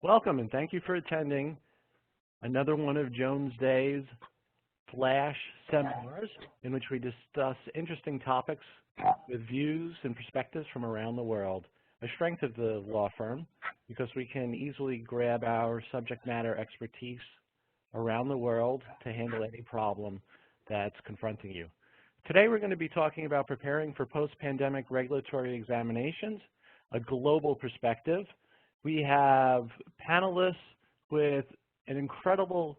Welcome and thank you for attending another one of Jones Day's Flash seminars in which we discuss interesting topics with views and perspectives from around the world. A strength of the law firm because we can easily grab our subject matter expertise around the world to handle any problem that's confronting you. Today we're going to be talking about preparing for post-pandemic regulatory examinations, a global perspective. We have panelists with an incredible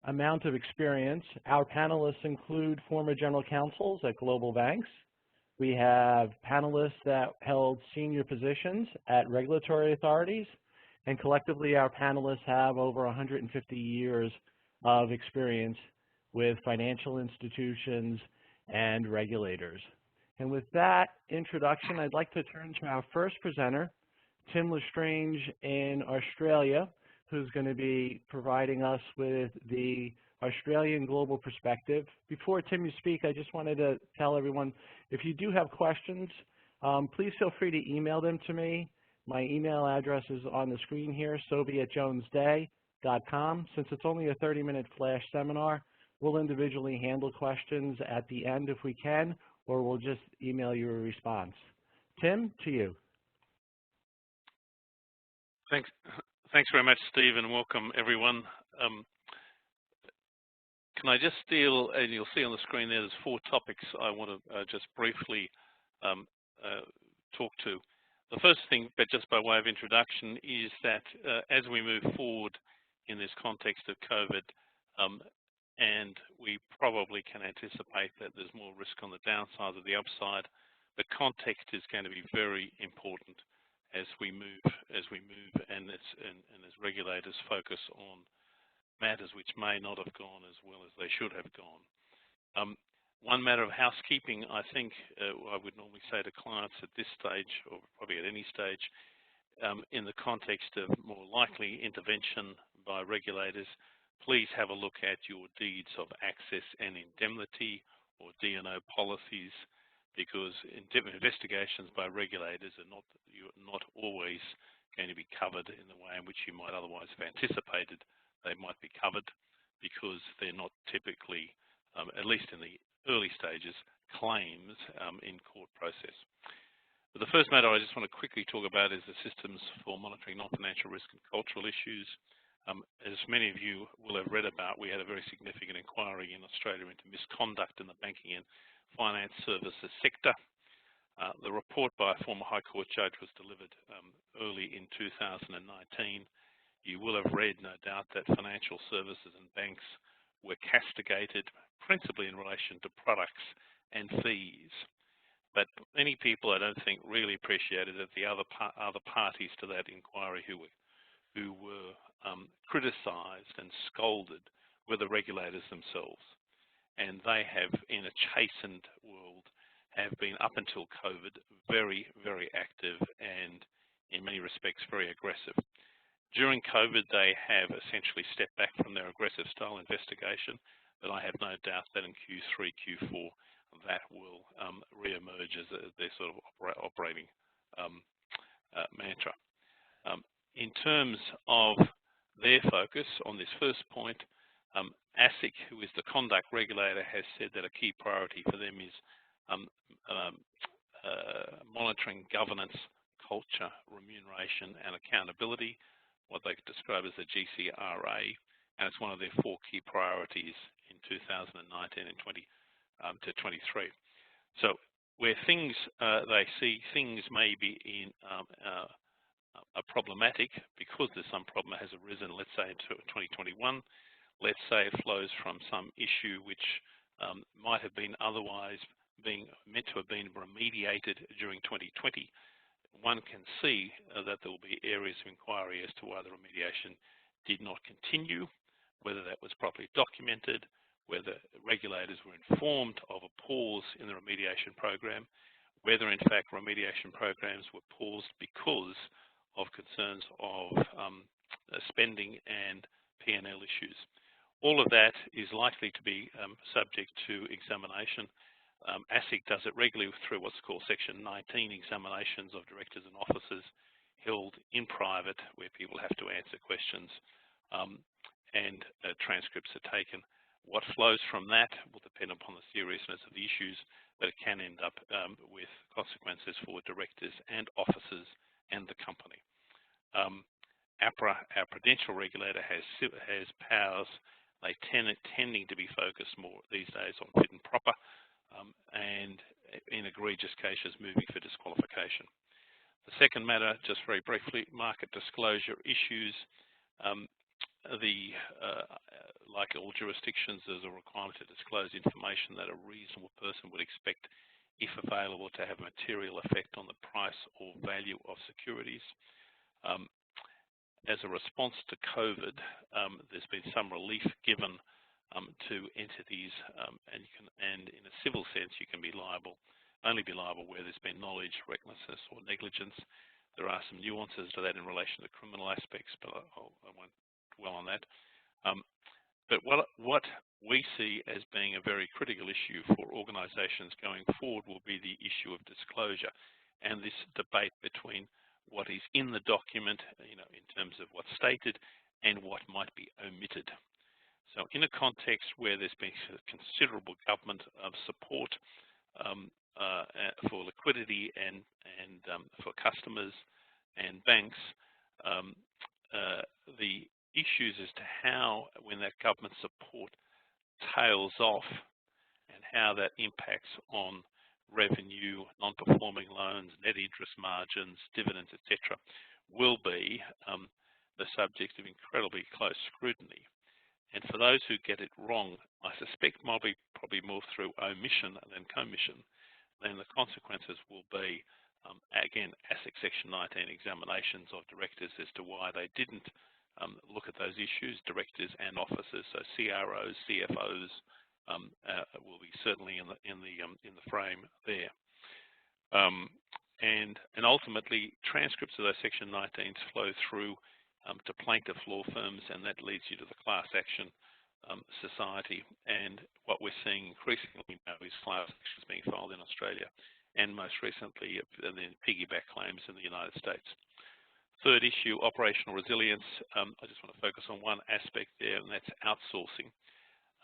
amount of experience. Our panelists include former general counsels at global banks. We have panelists that held senior positions at regulatory authorities. And collectively, our panelists have over 150 years of experience with financial institutions and regulators. And with that introduction, I'd like to turn to our first presenter, Tim Lestrange in Australia, who's going to be providing us with the Australian global perspective. Before, Tim, you speak, I just wanted to tell everyone, if you do have questions, please feel free to email them to me. My email address is on the screen here, sobi@jonesday.com. Since it's only a 30-minute flash seminar, we'll individually handle questions at the end if we can, or we'll just email you a response. Tim, to you. Thanks very much, Steve, and welcome everyone. Can I just steal, and you'll see on the screen there's 4 topics I want to just briefly talk to. The first thing, but just by way of introduction, is that as we move forward in this context of COVID, and we probably can anticipate that there's more risk on the downside than the upside, the context is going to be very important as we move and as regulators focus on matters which may not have gone as well as they should have gone. One matter of housekeeping, I think I would normally say to clients at this stage, or probably at any stage, in the context of more likely intervention by regulators, please have a look at your deeds of access and indemnity or D&O policies, because investigations by regulators are not always going to be covered in the way in which you might otherwise have anticipated they might be covered, because they're not typically, at least in the early stages, claims in court process. But the first matter I just want to quickly talk about is the systems for monitoring non-financial risk and cultural issues. As many of you will have read about, we had a very significant inquiry in Australia into misconduct in the banking and finance services sector. The report by a former High Court judge was delivered early in 2019. You will have read, no doubt, that financial services and banks were castigated principally in relation to products and fees. But many people, I don't think, really appreciated that the other parties to that inquiry who were criticized and scolded were the regulators themselves. And they have, in a chastened world, have been, up until COVID, very, very active and, in many respects, very aggressive. During COVID, they have essentially stepped back from their aggressive style investigation, but I have no doubt that in Q3, Q4, that will re-emerge as their sort of operating mantra. In terms of their focus on this first point, ASIC, who is the conduct regulator, has said that a key priority for them is monitoring governance, culture, remuneration, and accountability, what they describe as the GCRA, and it's one of their 4 key priorities in 2019 and 20 to 23. So where things they see things may be in are problematic because there's some problem that has arisen, let's say in 2021. Let's say it flows from some issue which might have been otherwise meant to have been remediated during 2020. One can see that there will be areas of inquiry as to why the remediation did not continue, whether that was properly documented, whether regulators were informed of a pause in the remediation program, whether in fact remediation programs were paused because of concerns of spending and P&L issues. All of that is likely to be subject to examination. ASIC does it regularly through what's called Section 19 examinations of directors and officers. held in private where people have to answer questions and transcripts are taken. What flows from that will depend upon the seriousness of the issues, but it can end up with consequences for directors and officers and the company. APRA, our prudential regulator, has powers. They tending to be focused more these days on fit and proper, and in egregious cases moving for disqualification. The second matter, just very briefly, market disclosure issues. Like all jurisdictions, there's a requirement to disclose information that a reasonable person would expect, if available, to have a material effect on the price or value of securities. As a response to COVID, there's been some relief given to entities, and in a civil sense, you can only be liable where there's been knowledge, recklessness, or negligence. There are some nuances to that in relation to criminal aspects, but I won't dwell on that. But what we see as being a very critical issue for organisations going forward will be the issue of disclosure, and this debate between what is in the document, in terms of what's stated, and what might be omitted. So in a context where there's been considerable government support for liquidity and for customers and banks, the issues as to how, when that government support tails off, and how that impacts on revenue, non-performing loans, net interest margins, dividends, etc., will be the subject of incredibly close scrutiny. And for those who get it wrong, I suspect probably more through omission than commission, then the consequences will be, again, ASIC Section 19 examinations of directors as to why they didn't look at those issues, directors and officers, so CROs, CFOs will be certainly in the frame there. And ultimately, transcripts of those Section 19s flow through to plaintiff law firms, and that leads you to the class action society. And what we're seeing increasingly now is class actions being filed in Australia, and most recently, the piggyback claims in the United States. Third issue, operational resilience. I just want to focus on one aspect there, and that's outsourcing.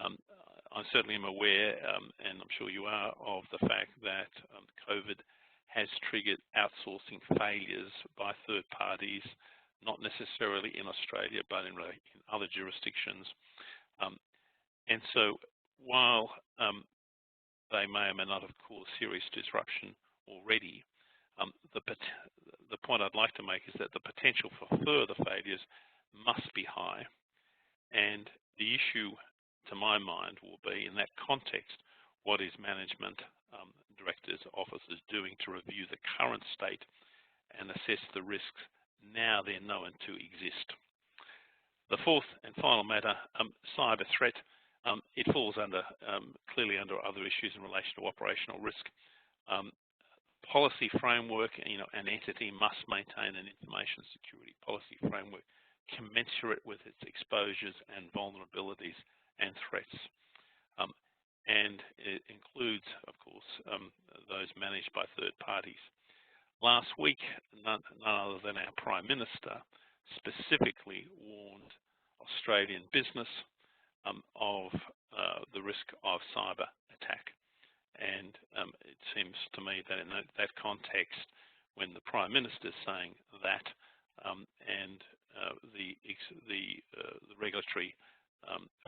I certainly am aware, and I'm sure you are, of the fact that COVID has triggered outsourcing failures by third parties, not necessarily in Australia, but in other jurisdictions. And so while they may or may not have caused serious disruption already, the point I'd like to make is that the potential for further failures must be high. And the issue, to my mind, will be, in that context, what is management, directors, officers doing to review the current state and assess the risks now they're known to exist. The fourth and final matter, cyber threat. It falls clearly under other issues in relation to operational risk. Policy framework, an entity must maintain an information security policy framework commensurate with its exposures and vulnerabilities and threats. And it includes, of course, those managed by third parties. Last week, none other than our Prime Minister specifically warned Australian business of the risk of cyber attack. And it seems to me that in that context, when the Prime Minister is saying that, and the regulatory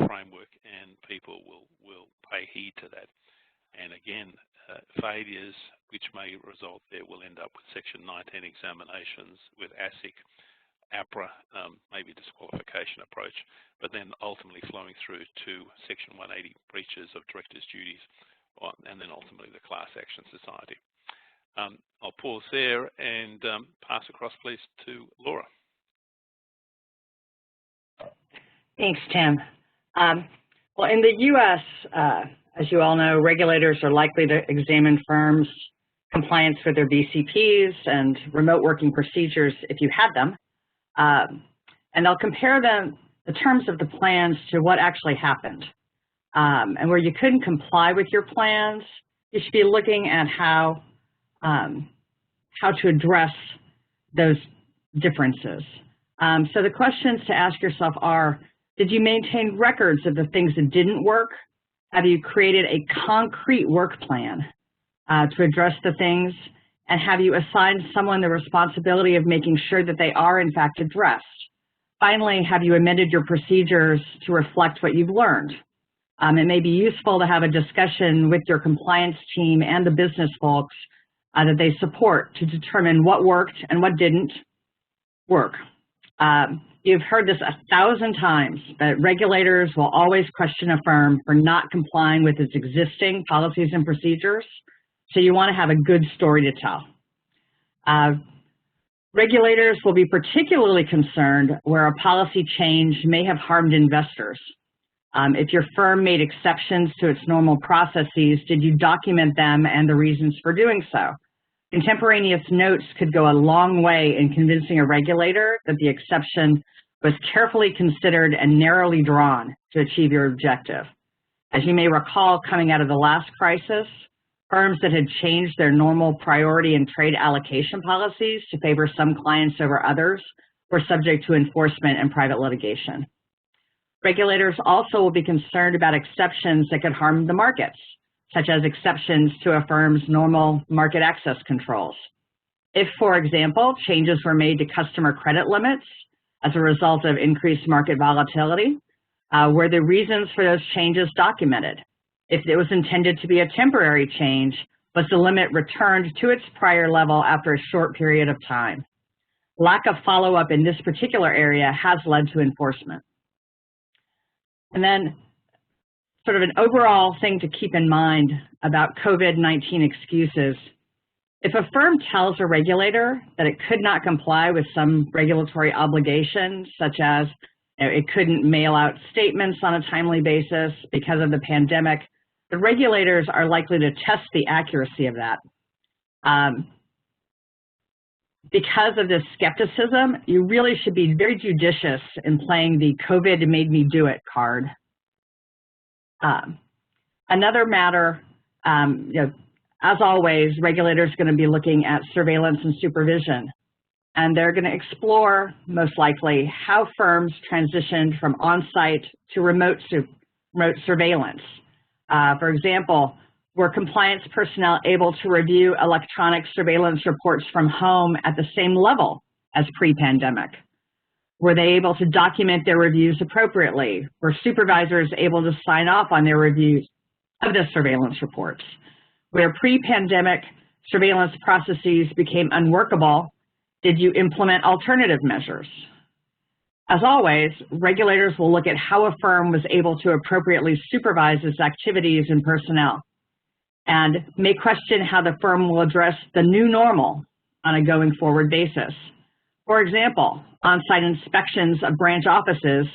framework and people will pay heed to that. And again, failures which may result there will end up with Section 19 examinations with ASIC, APRA, maybe disqualification approach, but then ultimately flowing through to Section 180 breaches of directors' duties, and then ultimately the class action society. I'll pause there and pass across, please, to Laura. Thanks, Tim. Well, in the U.S., as you all know, regulators are likely to examine firms' compliance with their BCPs and remote working procedures if you had them. And they'll compare the terms of the plans to what actually happened. And where you couldn't comply with your plans, you should be looking at how to address those differences. So the questions to ask yourself are, did you maintain records of the things that didn't work? Have you created a concrete work plan to address the things? And have you assigned someone the responsibility of making sure that they are in fact addressed? Finally, have you amended your procedures to reflect what you've learned? It may be useful to have a discussion with your compliance team and the business folks that they support to determine what worked and what didn't work. You've heard this 1,000 times, but regulators will always question a firm for not complying with its existing policies and procedures, so you want to have a good story to tell. Regulators will be particularly concerned where a policy change may have harmed investors. If your firm made exceptions to its normal processes, did you document them and the reasons for doing so? Contemporaneous notes could go a long way in convincing a regulator that the exception was carefully considered and narrowly drawn to achieve your objective. As you may recall, coming out of the last crisis, firms that had changed their normal priority and trade allocation policies to favor some clients over others were subject to enforcement and private litigation. Regulators also will be concerned about exceptions that could harm the markets, such as exceptions to a firm's normal market access controls. If, for example, changes were made to customer credit limits as a result of increased market volatility, were the reasons for those changes documented? If it was intended to be a temporary change, was the limit returned to its prior level after a short period of time? Lack of follow-up in this particular area has led to enforcement. And then sort of an overall thing to keep in mind about COVID-19 excuses. If a firm tells a regulator that it could not comply with some regulatory obligation, such as it couldn't mail out statements on a timely basis because of the pandemic, the regulators are likely to test the accuracy of that. Because of this skepticism, you really should be very judicious in playing the COVID made me do it card. Another matter, as always, regulators are going to be looking at surveillance and supervision, and they're going to explore, most likely, how firms transitioned from on-site to remote surveillance. For example, were compliance personnel able to review electronic surveillance reports from home at the same level as pre-pandemic? Were they able to document their reviews appropriately? Were supervisors able to sign off on their reviews of the surveillance reports? Where pre-pandemic surveillance processes became unworkable, did you implement alternative measures? As always, regulators will look at how a firm was able to appropriately supervise its activities and personnel, and may question how the firm will address the new normal on a going forward basis. For example, on-site inspections of branch offices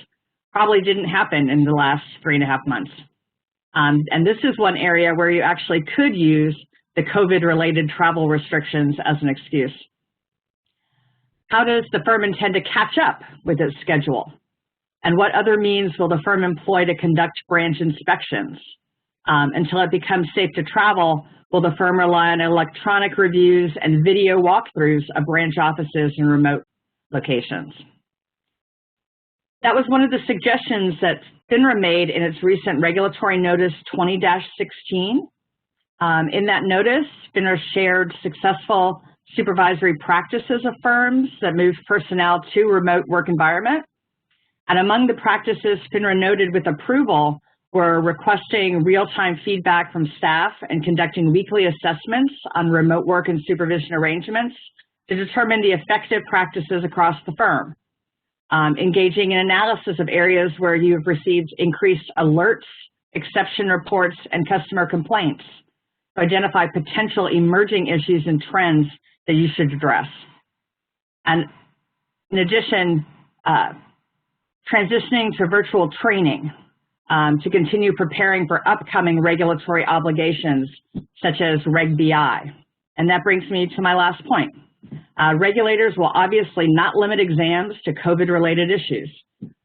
probably didn't happen in the last 3.5 months. And this is one area where you actually could use the COVID-related travel restrictions as an excuse. How does the firm intend to catch up with its schedule? And what other means will the firm employ to conduct branch inspections? Until it becomes safe to travel, will the firm rely on electronic reviews and video walkthroughs of branch offices in remote locations? That was one of the suggestions that FINRA made in its recent regulatory notice 20-16. In that notice, FINRA shared successful supervisory practices of firms that moved personnel to remote work environment. And among the practices FINRA noted with approval were requesting real-time feedback from staff and conducting weekly assessments on remote work and supervision arrangements to determine the effective practices across the firm. Engaging in analysis of areas where you have received increased alerts, exception reports, and customer complaints to identify potential emerging issues and trends that you should address. And in addition, transitioning to virtual training to continue preparing for upcoming regulatory obligations such as Reg BI. And that brings me to my last point. Regulators will obviously not limit exams to COVID-related issues.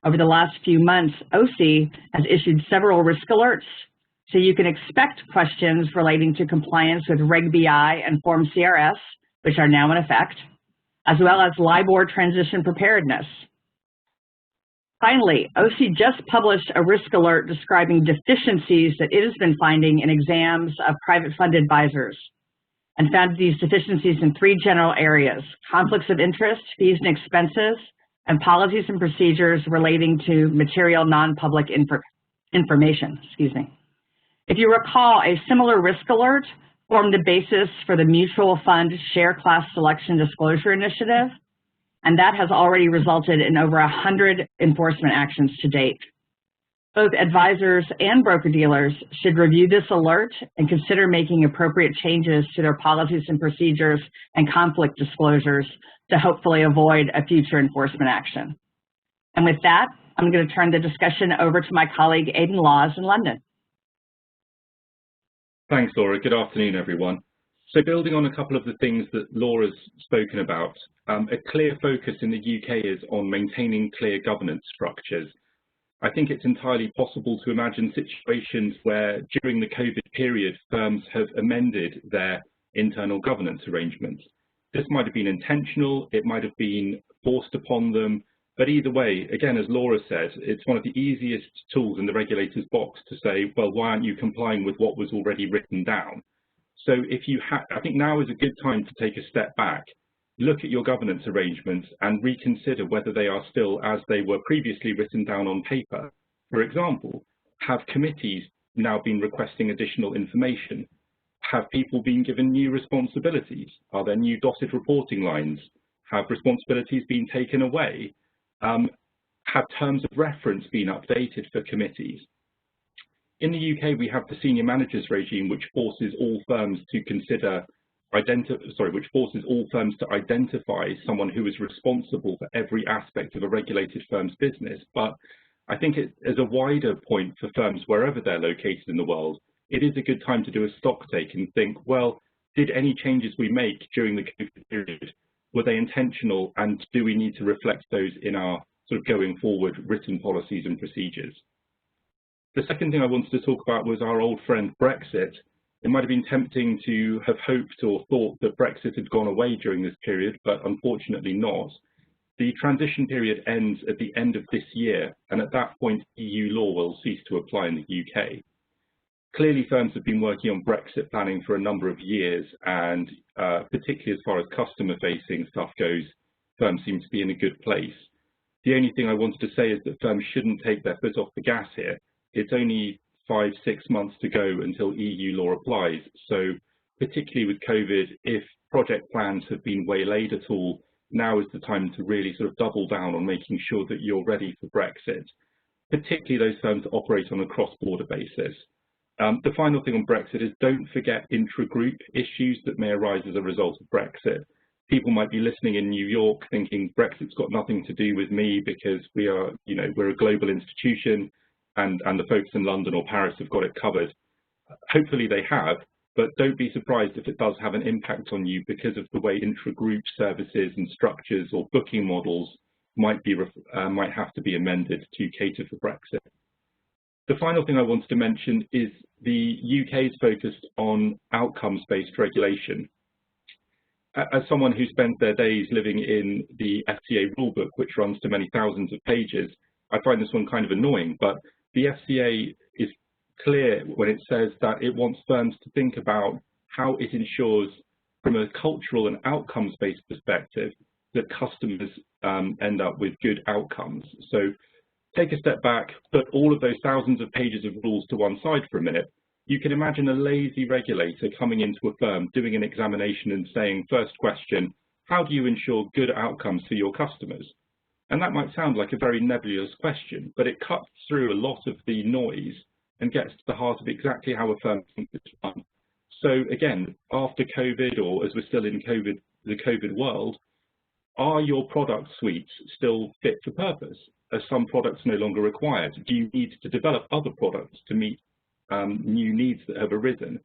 Over the last few months, OC has issued several risk alerts, so you can expect questions relating to compliance with Reg BI and Form CRS, which are now in effect. as well as LIBOR transition preparedness. Finally, OC just published a risk alert describing deficiencies that it has been finding in exams of private fund advisors, and found these deficiencies in 3 general areas: conflicts of interest, fees and expenses, and policies and procedures relating to material non-public information. If you recall, a similar risk alert formed the basis for the Mutual Fund Share Class Selection Disclosure Initiative, and that has already resulted in over 100 enforcement actions to date. Both advisors and broker-dealers should review this alert and consider making appropriate changes to their policies and procedures and conflict disclosures to hopefully avoid a future enforcement action. And with that, I'm going to turn the discussion over to my colleague, Aidan Laws in London. Thanks, Laura. Good afternoon, everyone. So building on a couple of the things that Laura's spoken about, a clear focus in the UK is on maintaining clear governance structures. I think it's entirely possible to imagine situations where during the COVID period, firms have amended their internal governance arrangements. This might have been intentional, it might have been forced upon them, but either way, again, as Laura said, it's one of the easiest tools in the regulator's box to say, well, why aren't you complying with what was already written down? So if you I think now is a good time to take a step back, look at your governance arrangements and reconsider whether they are still as they were previously written down on paper. For example, have committees now been requesting additional information? Have people been given new responsibilities? Are there new dotted reporting lines? Have responsibilities been taken away? Have terms of reference been updated for committees? In the UK, we have the senior managers regime, which forces all firms to identify someone who is responsible for every aspect of a regulated firm's business. But I think as a wider point for firms wherever they're located in the world, it is a good time to do a stock take and think, well, did any changes we make during the COVID period, were they intentional, and do we need to reflect those in our sort of going forward written policies and procedures? The second thing I wanted to talk about was our old friend Brexit. It might have been tempting to have hoped or thought that Brexit had gone away during this period, but unfortunately not. The transition period ends at the end of this year, and at that point, EU law will cease to apply in the UK. Clearly, firms have been working on Brexit planning for a number of years, and particularly as far as customer-facing stuff goes, firms seem to be in a good place. The only thing I wanted to say is that firms shouldn't take their foot off the gas here. It's only 5-6 months to go until EU law applies, so particularly with COVID, if project plans have been waylaid at all, now is the time to really sort of double down on making sure that you're ready for Brexit, particularly those firms that operate on a cross-border basis. The final thing on Brexit is don't forget intra-group issues that may arise as a result of Brexit. People might be listening in New York thinking Brexit's got nothing to do with me because we are, we're a global institution and the folks in London or Paris have got it covered. Hopefully they have, but don't be surprised if it does have an impact on you because of the way intra-group services and structures or booking models might have to be amended to cater for Brexit. The final thing I wanted to mention is the UK is focused on outcomes-based regulation. As someone who spent their days living in the FCA rulebook, which runs to many thousands of pages, I find this one kind of annoying, but the FCA is clear when it says that it wants firms to think about how it ensures from a cultural and outcomes-based perspective that customers end up with good outcomes. So take a step back, put all of those thousands of pages of rules to one side for a minute. You can imagine a lazy regulator coming into a firm, doing an examination and saying, first question, how do you ensure good outcomes for your customers? And that might sound like a very nebulous question, but it cuts through a lot of the noise and gets to the heart of exactly how a firm thinks it's run. So again, after COVID, or as we're still in the COVID world, are your product suites still fit for purpose? Are some products no longer required? Do you need to develop other products to meet new needs that have arisen?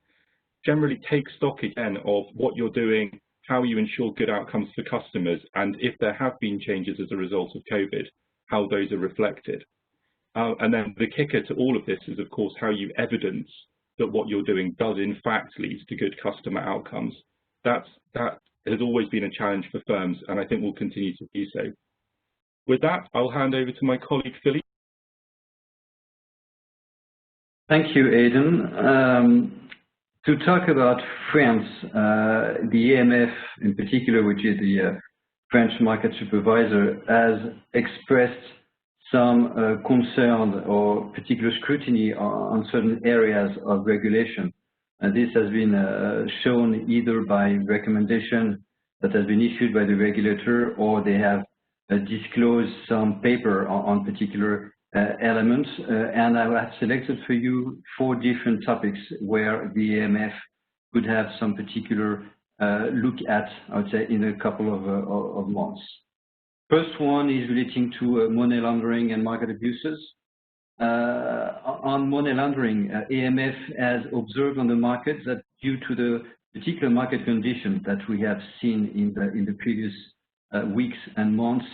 Generally take stock again of what you're doing, how you ensure good outcomes for customers, and if there have been changes as a result of COVID, how those are reflected. And then the kicker to all of this is, of course, how you evidence that what you're doing does in fact lead to good customer outcomes. That has always been a challenge for firms, and I think will continue to be so. With that, I'll hand over to my colleague, Philippe. Thank you, Aidan. To talk about France, the AMF in particular, which is the French market supervisor, has expressed some concern or particular scrutiny on certain areas of regulation. And this has been shown either by recommendation that has been issued by the regulator, or they have disclosed some paper on particular elements. And I have selected for you 4 different topics where the AMF could have some particular look at, I would say, in a couple of months. First one is relating to money laundering and market abuses. On money laundering, AMF has observed on the market that due to the particular market conditions that we have seen in the previous weeks and months,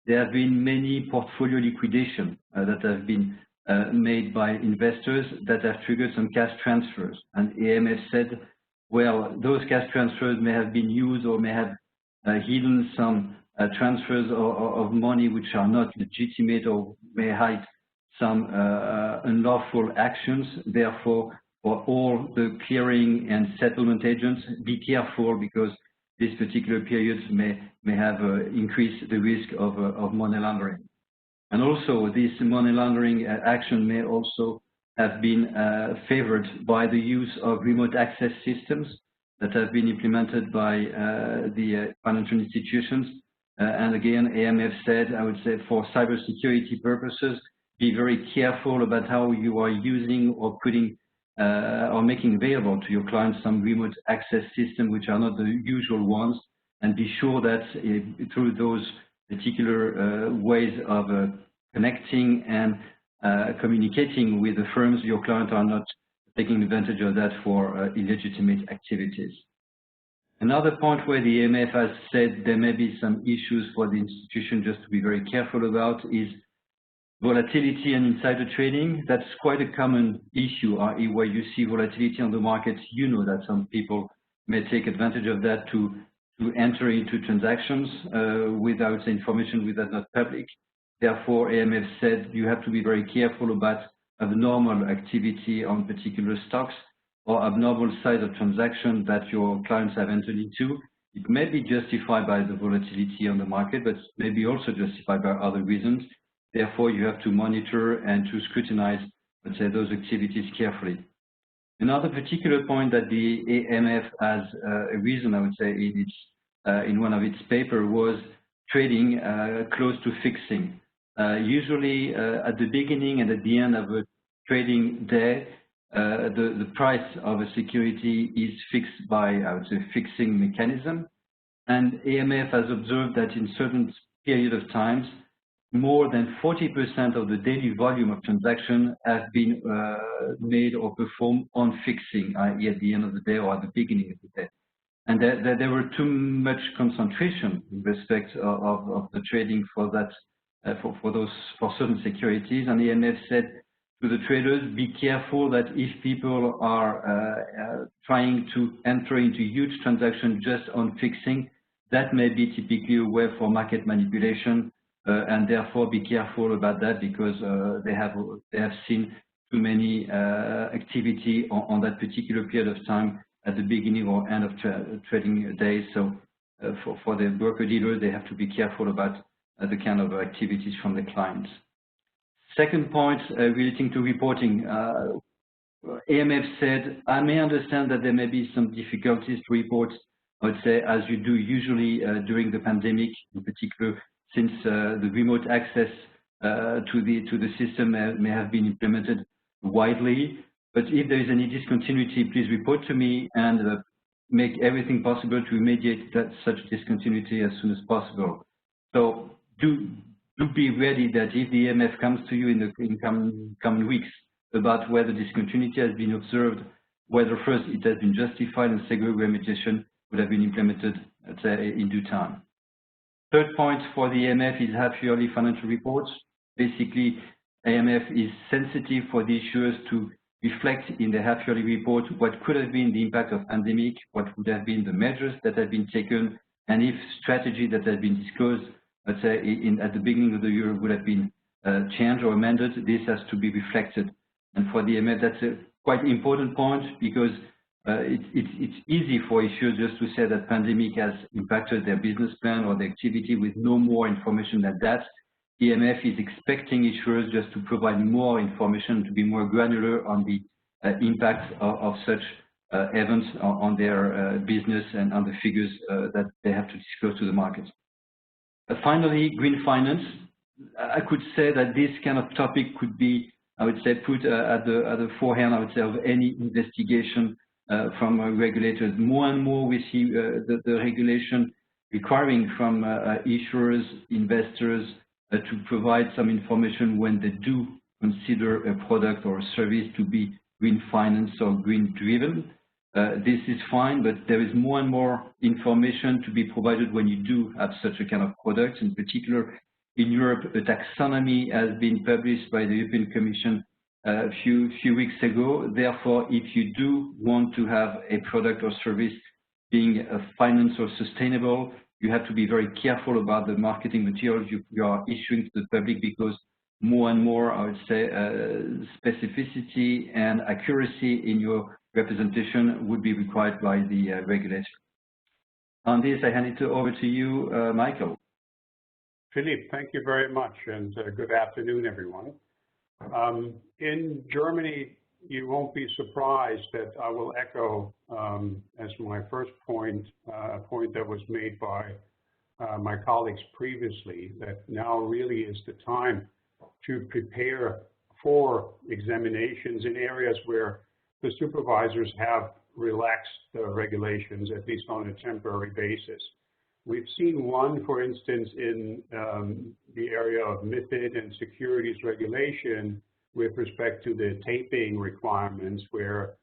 there have been many portfolio liquidation that have been made by investors that have triggered some cash transfers. And AMF said, well, those cash transfers may have been used or may have hidden some transfers of money which are not legitimate or may hide some unlawful actions. Therefore, for all the clearing and settlement agents, be careful, because this particular period may have increased the risk of money laundering. And also, this money laundering action may also have been favored by the use of remote access systems that have been implemented by the financial institutions. And again, AMF said, I would say, for cybersecurity purposes, be very careful about how you are using or putting or making available to your clients some remote access systems which are not the usual ones, and be sure that through those particular ways of connecting and communicating with the firms, your clients are not taking advantage of that for illegitimate activities. Another point where the AMF has said there may be some issues for the institution just to be very careful about is volatility and insider trading. That's quite a common issue, i.e. where you see volatility on the market, you know that some people may take advantage of that to enter into transactions without information which are not public. Therefore, AMF said you have to be very careful about abnormal activity on particular stocks or abnormal size of transaction that your clients have entered into. It may be justified by the volatility on the market, but may be also justified by other reasons. Therefore, you have to monitor and to scrutinize, let's say, those activities carefully. Another particular point that the AMF has a reason, I would say, in one of its paper was trading close to fixing. Usually, at the beginning and at the end of a trading day, the price of a security is fixed by, I would say, fixing mechanism. And AMF has observed that in certain period of times, more than 40% of the daily volume of transaction have been made or performed on fixing, i.e. at the end of the day or at the beginning of the day. And there were too much concentration in respect of the trading for that, for certain securities. And the AMF said to the traders, be careful that if people are trying to enter into huge transactions just on fixing, that may be typically a way for market manipulation. And therefore be careful about that, because they have seen too many activity on that particular period of time at the beginning or end of trading days. So for the broker dealer, they have to be careful about the kind of activities from the clients. Second point relating to reporting. AMF said, I may understand that there may be some difficulties to report, I would say, as you do usually during the pandemic, in particular, since the remote access to the system may have been implemented widely. But if there is any discontinuity, please report to me and make everything possible to remediate such discontinuity as soon as possible. So do be ready that if the AMF comes to you in coming weeks about whether discontinuity has been observed, whether first it has been justified and second remediation would have been implemented, let's say, in due time. Third point for the AMF is half-yearly financial reports. Basically, AMF is sensitive for the issuers to reflect in the half-yearly report what could have been the impact of pandemic, what would have been the measures that have been taken, and if strategy that has been disclosed, let's say, at the beginning of the year would have been changed or amended. This has to be reflected. And for the EMF, that's a quite important point, because it's easy for issuers just to say that pandemic has impacted their business plan or their activity with no more information than that. EMF is expecting issuers just to provide more information, to be more granular on the impact of such events on their business and on the figures that they have to disclose to the market. Finally, green finance. I could say that this kind of topic could be, I would say, put at the forehand, I would say, of any investigation from regulators. More and more we see the regulation requiring from issuers, investors, to provide some information when they do consider a product or a service to be green finance or green driven. This is fine, but there is more and more information to be provided when you do have such a kind of product. In particular, in Europe, a taxonomy has been published by the European Commission a few weeks ago. Therefore, if you do want to have a product or service being finance or sustainable, you have to be very careful about the marketing materials you are issuing to the public, because more and more, I would say, specificity and accuracy in your representation would be required by the regulator. On this, I hand it over to you, Michael. Philippe, thank you very much, and good afternoon, everyone. In Germany, you won't be surprised that I will echo as my first point, a point that was made by my colleagues previously, that now really is the time to prepare for examinations in areas where the supervisors have relaxed the regulations, at least on a temporary basis. We've seen one, for instance, in the area of MiFID and securities regulation with respect to the taping requirements, where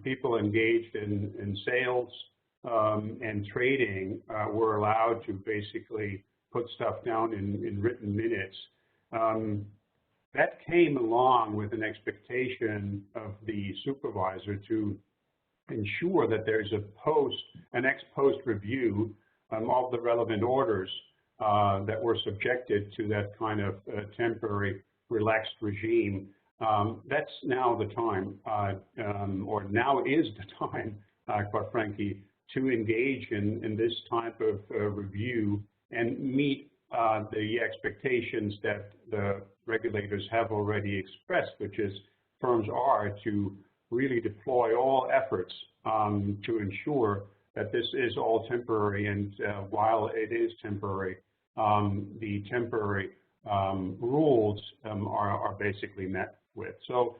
people engaged in sales and trading were allowed to basically put stuff down in written minutes. That came along with an expectation of the supervisor to ensure that there's an ex-post review of the relevant orders that were subjected to that kind of temporary relaxed regime. That's now the time, or now is the time, quite frankly, to engage in this type of review and meet the expectations that the regulators have already expressed, which is firms are to really deploy all efforts to ensure that this is all temporary, and while it is temporary, the temporary rules are basically met with. So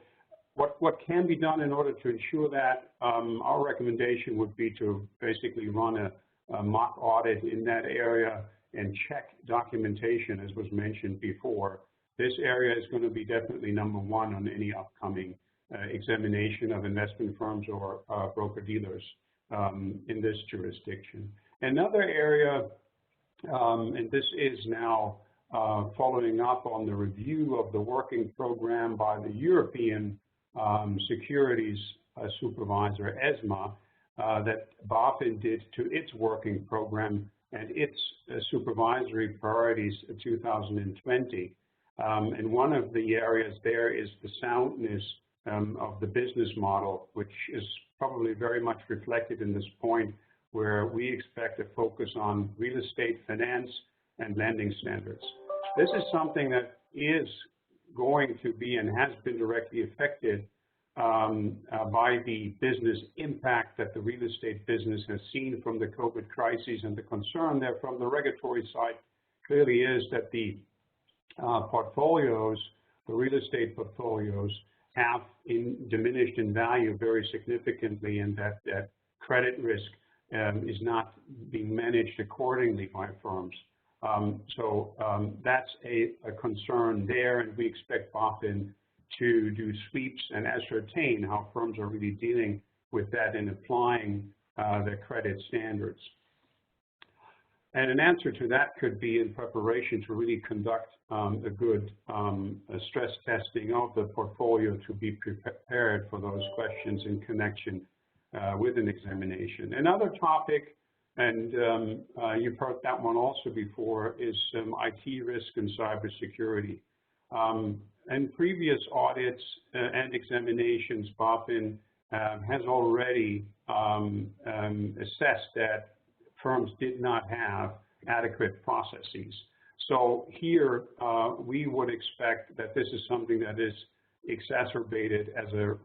what can be done in order to ensure that? Our recommendation would be to basically run a mock audit in that area and check documentation, as was mentioned before. This area is going to be definitely number one on any upcoming examination of investment firms or broker-dealers in this jurisdiction. Another area, and this is now following up on the review of the working program by the European Securities Supervisor, ESMA, that BaFin did to its working program and its supervisory priorities in 2020. And one of the areas there is the soundness of the business model, which is probably very much reflected in this point, where we expect a focus on real estate finance and lending standards. This is something that is going to be and has been directly affected by the business impact that the real estate business has seen from the COVID crisis, and the concern there from the regulatory side clearly is that the portfolios, the real estate portfolios, have diminished in value very significantly, and that credit risk is not being managed accordingly by firms. So that's a concern there, and we expect BaFin to do sweeps and ascertain how firms are really dealing with that and applying the credit standards. And an answer to that could be in preparation to really conduct a good stress testing of the portfolio to be prepared for those questions in connection with an examination. Another topic, and you've heard that one also before, is IT risk and cybersecurity. In previous audits and examinations, BaFin has already assessed that firms did not have adequate processes. So here, we would expect that this is something that is exacerbated as a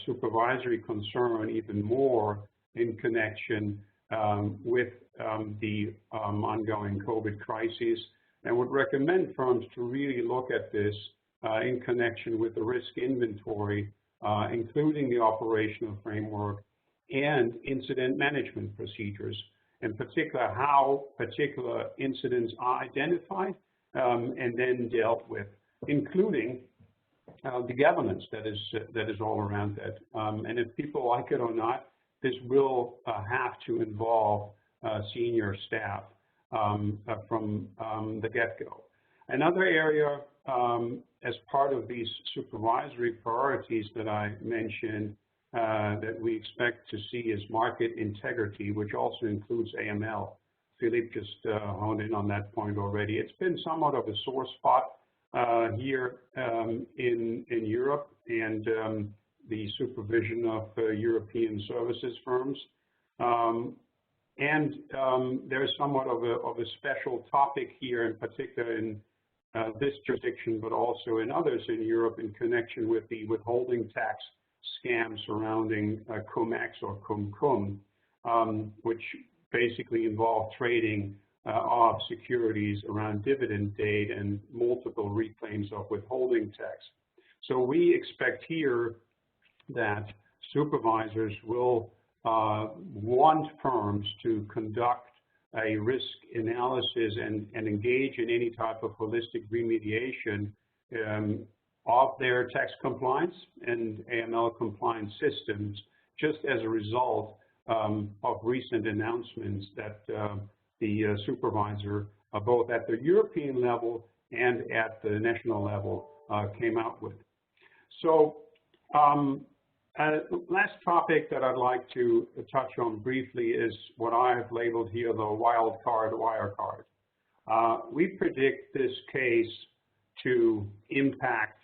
supervisory concern even more in connection with the ongoing COVID crisis, and would recommend firms to really look at this in connection with the risk inventory, including the operational framework and incident management procedures, in particular how particular incidents are identified and then dealt with, including the governance that is all around that. And if people like it or not, this will have to involve senior staff from the get-go. Another area as part of these supervisory priorities that I mentioned that we expect to see is market integrity, which also includes AML. Philippe just honed in on that point already. It's been somewhat of a sore spot here in Europe and the supervision of European services firms. And there's somewhat of a special topic here, in particular in this jurisdiction, but also in others in Europe in connection with the withholding tax scam surrounding cum-ex or cum-cum, which basically involve trading of securities around dividend date and multiple reclaims of withholding tax. So we expect here that supervisors will want firms to conduct a risk analysis and engage in any type of holistic remediation of their tax compliance and AML compliance systems, just as a result of recent announcements that the supervisor, both at the European level and at the national level, came out with. So last topic that I'd like to touch on briefly is what I have labeled here the wild card wire card. We predict this case to impact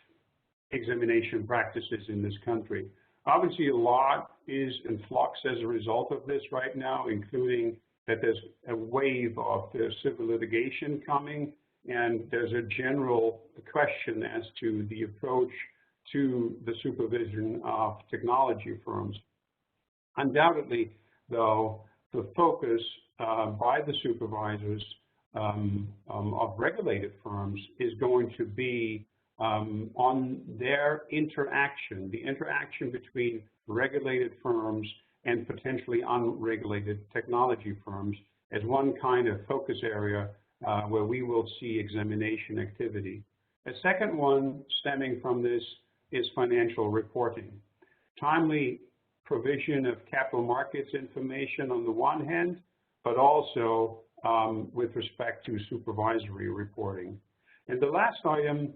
examination practices in this country. Obviously, a lot is in flux as a result of this right now, including that there's a wave of civil litigation coming, and there's a general question as to the approach to the supervision of technology firms. Undoubtedly, though, the focus by the supervisors of regulated firms is going to be on their interaction, the interaction between regulated firms and potentially unregulated technology firms as one kind of focus area where we will see examination activity. A second one stemming from this is financial reporting. Timely provision of capital markets information on the one hand, but also with respect to supervisory reporting. And the last item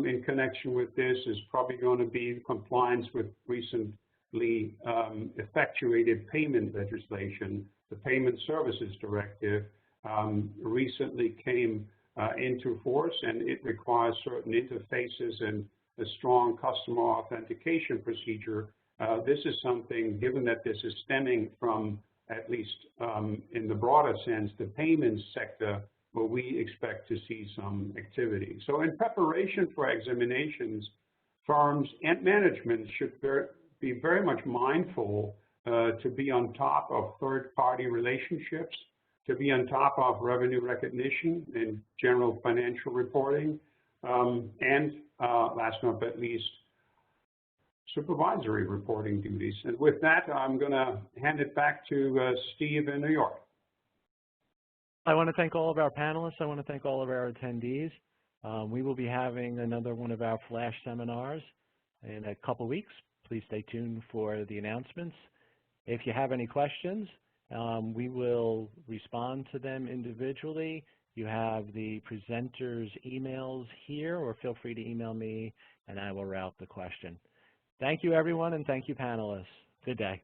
in connection with this is probably going to be compliance with recently effectuated payment legislation. The Payment Services Directive recently came into force, and it requires certain interfaces and a strong customer authentication procedure. This is something, given that this is stemming from, at least in the broader sense, the payments sector, where we expect to see some activity. So in preparation for examinations, firms and management should be very much mindful to be on top of third-party relationships, to be on top of revenue recognition and general financial reporting, and last but not least, supervisory reporting duties. And with that, I'm going to hand it back to Steve in New York. I want to thank all of our panelists. I want to thank all of our attendees. We will be having another one of our flash seminars in a couple weeks. Please stay tuned for the announcements. If you have any questions, We will respond to them individually. You have the presenters' emails here, or feel free to email me, and I will route the question. Thank you, everyone, and thank you, panelists. Good day.